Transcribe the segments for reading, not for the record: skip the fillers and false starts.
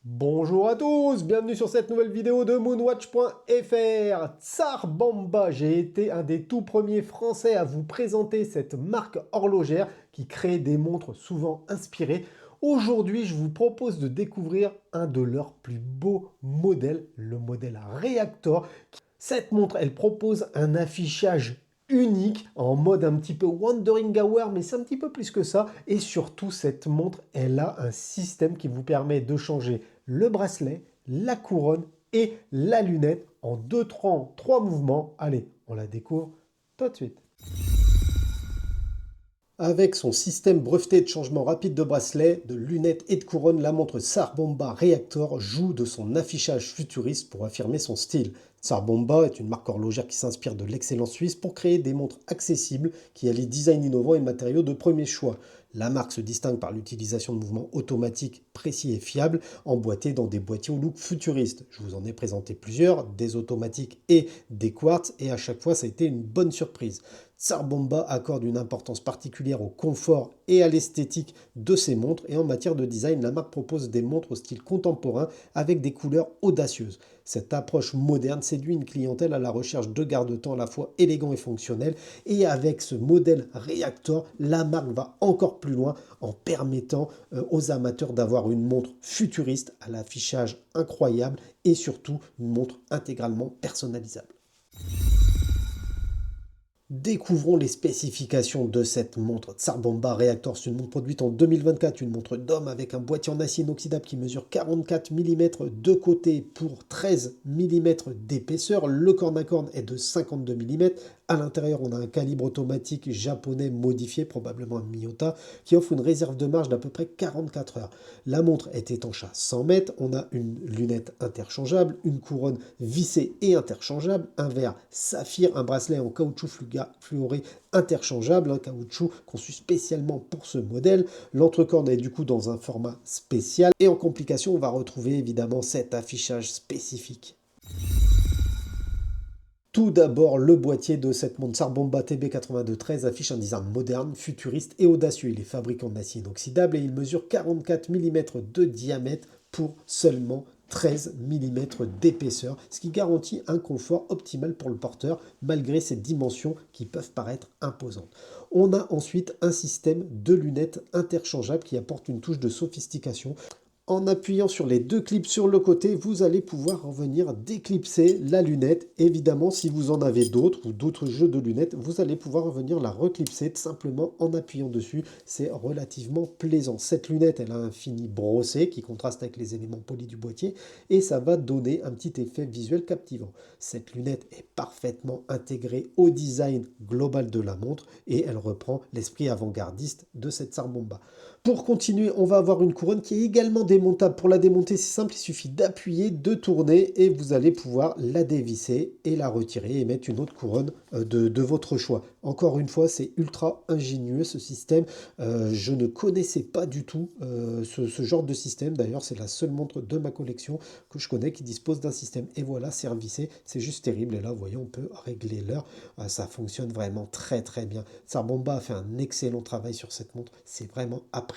Bonjour à tous, bienvenue sur cette nouvelle vidéo de moonwatch.fr. Tsar Bomba, j'ai été un des tout premiers français à vous présenter cette marque horlogère qui crée des montres souvent inspirées. Aujourd'hui, je vous propose de découvrir un de leurs plus beaux modèles, le modèle Reactor. Cette montre, elle propose un affichage unique en mode un petit peu Wandering Hour, mais c'est un petit peu plus que ça. Et surtout, cette montre, elle a un système qui vous permet de changer le bracelet, la couronne et la lunette en trois mouvements. Allez, on la découvre tout de suite. Avec son système breveté de changement rapide de bracelet, de lunettes et de couronne, la montre Tsar Bomba Reactor joue de son affichage futuriste pour affirmer son style. Tsar Bomba est une marque horlogère qui s'inspire de l'excellence suisse pour créer des montres accessibles qui allient design innovant et matériaux de premier choix. La marque se distingue par l'utilisation de mouvements automatiques précis et fiables, emboîtés dans des boîtiers au look futuriste. Je vous en ai présenté plusieurs, des automatiques et des quartz, et à chaque fois ça a été une bonne surprise. Tsar Bomba accorde une importance particulière au confort et à l'esthétique de ses montres, et en matière de design, la marque propose des montres au style contemporain avec des couleurs audacieuses. Cette approche moderne séduit une clientèle à la recherche de garde-temps à la fois élégant et fonctionnel, et avec ce modèle Reactor, la marque va encore plus loin en permettant aux amateurs d'avoir une montre futuriste à l'affichage incroyable et surtout une montre intégralement personnalisable. Découvrons les spécifications de cette montre Tsar Bomba Reactor. C'est une montre produite en 2024, une montre d'homme avec un boîtier en acier inoxydable qui mesure 44 mm de côté pour 13 mm d'épaisseur. Le corne à corne est de 52 mm. À l'intérieur, on a un calibre automatique japonais modifié, probablement un Miyota, qui offre une réserve de marge d'à peu près 44 heures. La montre est étanche à 100 mètres. On a une lunette interchangeable, une couronne vissée et interchangeable, un verre saphir, un bracelet en caoutchouc fluoré interchangeable, un caoutchouc conçu spécialement pour ce modèle. L'entrecorne est du coup dans un format spécial. Et en complication, on va retrouver évidemment cet affichage spécifique. Tout d'abord, le boîtier de cette montre Tsar Bomba TB8213 affiche un design moderne, futuriste et audacieux. Il est fabriqué en acier inoxydable et il mesure 44 mm de diamètre pour seulement 13 mm d'épaisseur, ce qui garantit un confort optimal pour le porteur malgré ses dimensions qui peuvent paraître imposantes. On a ensuite un système de lunettes interchangeables qui apporte une touche de sophistication. En appuyant sur les deux clips sur le côté, vous allez pouvoir venir déclipser la lunette. Évidemment, si vous en avez d'autres ou d'autres jeux de lunettes, vous allez pouvoir venir la reclipser simplement en appuyant dessus. C'est relativement plaisant. Cette lunette, elle a un fini brossé qui contraste avec les éléments polis du boîtier et ça va donner un petit effet visuel captivant. Cette lunette est parfaitement intégrée au design global de la montre et elle reprend l'esprit avant-gardiste de cette Tsar Bomba. Pour continuer, on va avoir une couronne qui est également démontable. Pour la démonter, c'est simple, il suffit d'appuyer, de tourner et vous allez pouvoir la dévisser et la retirer et mettre une autre couronne de votre choix. Encore une fois, c'est ultra ingénieux ce système. Je ne connaissais pas du tout ce genre de système. D'ailleurs, c'est la seule montre de ma collection que je connais qui dispose d'un système. Et voilà, servicé. C'est juste terrible. Et là, vous voyez, on peut régler l'heure. Ça fonctionne vraiment très très bien. Tsar Bomba a fait un excellent travail sur cette montre. C'est vraiment appréciable.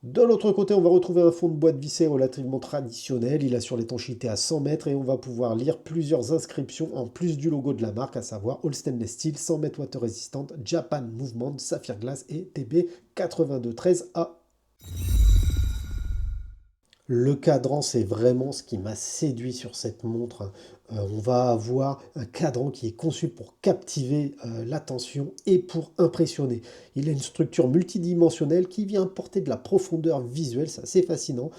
De l'autre côté, on va retrouver un fond de boîte vissé relativement traditionnel. Il assure l'étanchéité à 100 mètres et on va pouvoir lire plusieurs inscriptions en plus du logo de la marque, à savoir All Stainless Steel, 100 mètres water résistante, Japan Movement, Saphir Glass et TB8213A. Le cadran, c'est vraiment ce qui m'a séduit sur cette montre. On va avoir un cadran qui est conçu pour captiver l'attention et pour impressionner. Il a une structure multidimensionnelle qui vient apporter de la profondeur visuelle, c'est assez fascinant,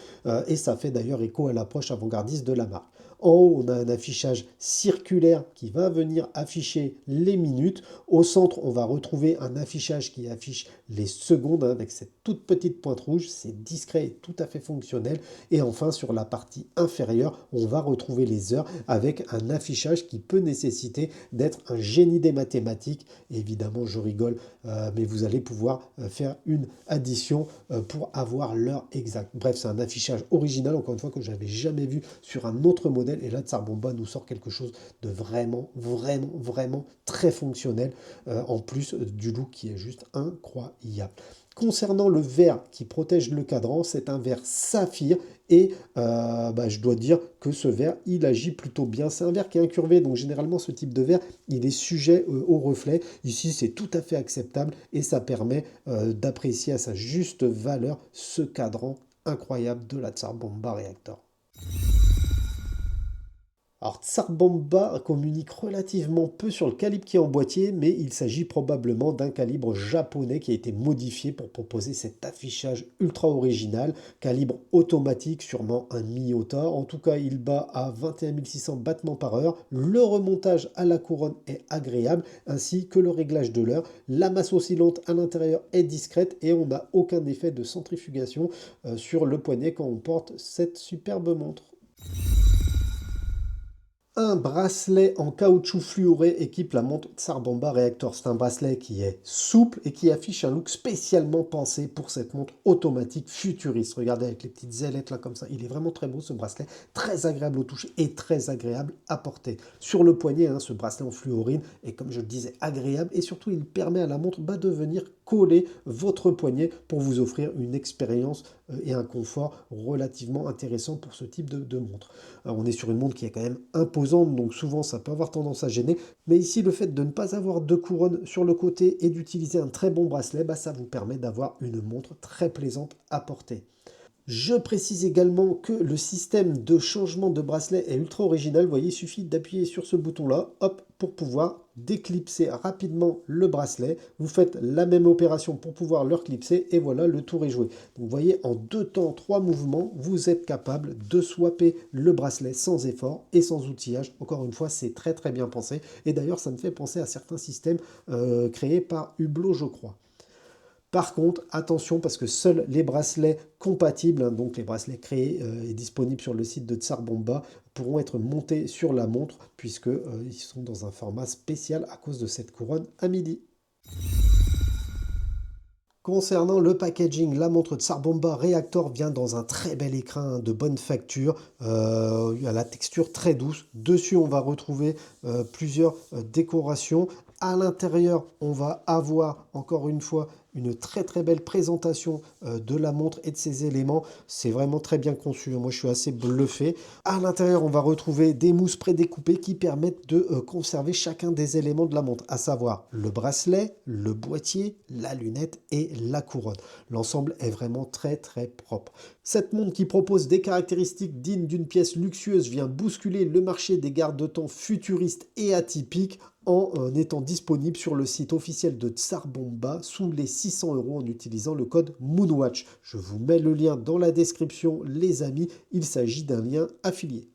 et ça fait d'ailleurs écho à l'approche avant-gardiste de la marque. En haut, on a un affichage circulaire qui va venir afficher les minutes. Au centre, on va retrouver un affichage qui affiche les secondes avec cette toute petite pointe rouge. C'est discret et tout à fait fonctionnel. Et enfin, sur la partie inférieure, on va retrouver les heures avec un affichage qui peut nécessiter d'être un génie des mathématiques. Et évidemment, je rigole, mais vous allez pouvoir faire une addition pour avoir l'heure exacte. Bref, c'est un affichage original, encore une fois, que je n'avais jamais vu sur un autre modèle. Et là, Tsar Bomba nous sort quelque chose de vraiment, vraiment, vraiment très fonctionnel, en plus du look qui est juste incroyable. Concernant le verre qui protège le cadran, c'est un verre saphir et je dois dire que ce verre, il agit plutôt bien. C'est un verre qui est incurvé, donc généralement ce type de verre, il est sujet au reflet. Ici, c'est tout à fait acceptable et ça permet d'apprécier à sa juste valeur ce cadran incroyable de la Tsar Bomba Reactor. Alors Tsar Bomba communique relativement peu sur le calibre qui est en boîtier, mais il s'agit probablement d'un calibre japonais qui a été modifié pour proposer cet affichage ultra original, calibre automatique, sûrement un Mi-Ota. En tout cas, il bat à 21 600 battements par heure. Le remontage à la couronne est agréable, ainsi que le réglage de l'heure. La masse oscillante à l'intérieur est discrète et on n'a aucun effet de centrifugation sur le poignet quand on porte cette superbe montre. Un bracelet en caoutchouc fluoré équipe la montre Tsar Bomba Reactor. C'est un bracelet qui est souple et qui affiche un look spécialement pensé pour cette montre automatique futuriste. Regardez avec les petites ailettes là comme ça. Il est vraiment très beau ce bracelet, très agréable au toucher et très agréable à porter. Sur le poignet, ce bracelet en fluorine est, comme je le disais, agréable et surtout il permet à la montre de venir coller votre poignet pour vous offrir une expérience et un confort relativement intéressant pour ce type de montre. Alors, on est sur une montre qui est quand même imposante, donc souvent ça peut avoir tendance à gêner, mais ici le fait de ne pas avoir de couronne sur le côté et d'utiliser un très bon bracelet, ça vous permet d'avoir une montre très plaisante à porter. Je précise également que le système de changement de bracelet est ultra original. Vous voyez, il suffit d'appuyer sur ce bouton-là, hop, pour pouvoir déclipser rapidement le bracelet. Vous faites la même opération pour pouvoir le reclipser et voilà, le tour est joué. Donc vous voyez, en 2 temps, 3 mouvements, vous êtes capable de swapper le bracelet sans effort et sans outillage. Encore une fois, c'est très très bien pensé. Et d'ailleurs, ça me fait penser à certains systèmes créés par Hublot, je crois. Par contre, attention parce que seuls les bracelets compatibles, donc les bracelets créés et disponibles sur le site de Tsar Bomba, pourront être montés sur la montre puisqu'ils sont dans un format spécial à cause de cette couronne à midi. Concernant le packaging, la montre Tsar Bomba Reactor vient dans un très bel écrin de bonne facture, à la texture très douce. Dessus, on va retrouver plusieurs décorations. À l'intérieur, on va avoir encore une fois une très très belle présentation de la montre et de ses éléments. C'est vraiment très bien conçu. Moi, je suis assez bluffé. À l'intérieur, on va retrouver des mousses prédécoupées qui permettent de conserver chacun des éléments de la montre, à savoir le bracelet, le boîtier, la lunette et la couronne. L'ensemble est vraiment très très propre. Cette montre qui propose des caractéristiques dignes d'une pièce luxueuse vient bousculer le marché des garde-temps futuristes et atypiques en étant disponible sur le site officiel de Tsar Bomba sous les 600 € en utilisant le code Moonwatch. Je vous mets le lien dans la description, les amis, il s'agit d'un lien affilié.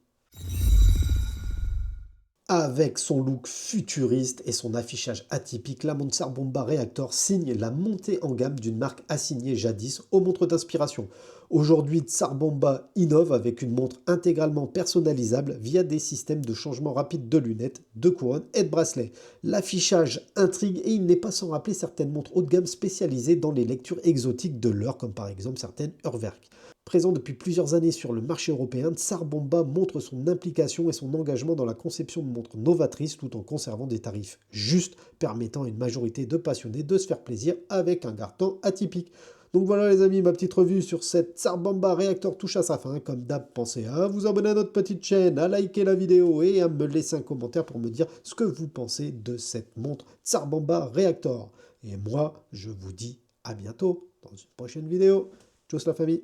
Avec son look futuriste et son affichage atypique, la montre Tsar Bomba Reactor signe la montée en gamme d'une marque assignée jadis aux montres d'inspiration. Aujourd'hui, Tsar Bomba innove avec une montre intégralement personnalisable via des systèmes de changement rapide de lunettes, de couronnes et de bracelets. L'affichage intrigue et il n'est pas sans rappeler certaines montres haut de gamme spécialisées dans les lectures exotiques de l'heure, comme par exemple certaines Urwerk. Présent depuis plusieurs années sur le marché européen, Tsar Bomba montre son implication et son engagement dans la conception de montres novatrices tout en conservant des tarifs justes, permettant à une majorité de passionnés de se faire plaisir avec un garde-temps atypique. Donc voilà les amis, ma petite revue sur cette Tsar Bomba Reactor touche à sa fin. Comme d'hab, pensez à vous abonner à notre petite chaîne, à liker la vidéo et à me laisser un commentaire pour me dire ce que vous pensez de cette montre Tsar Bomba Reactor. Et moi, je vous dis à bientôt dans une prochaine vidéo. Tchuss la famille!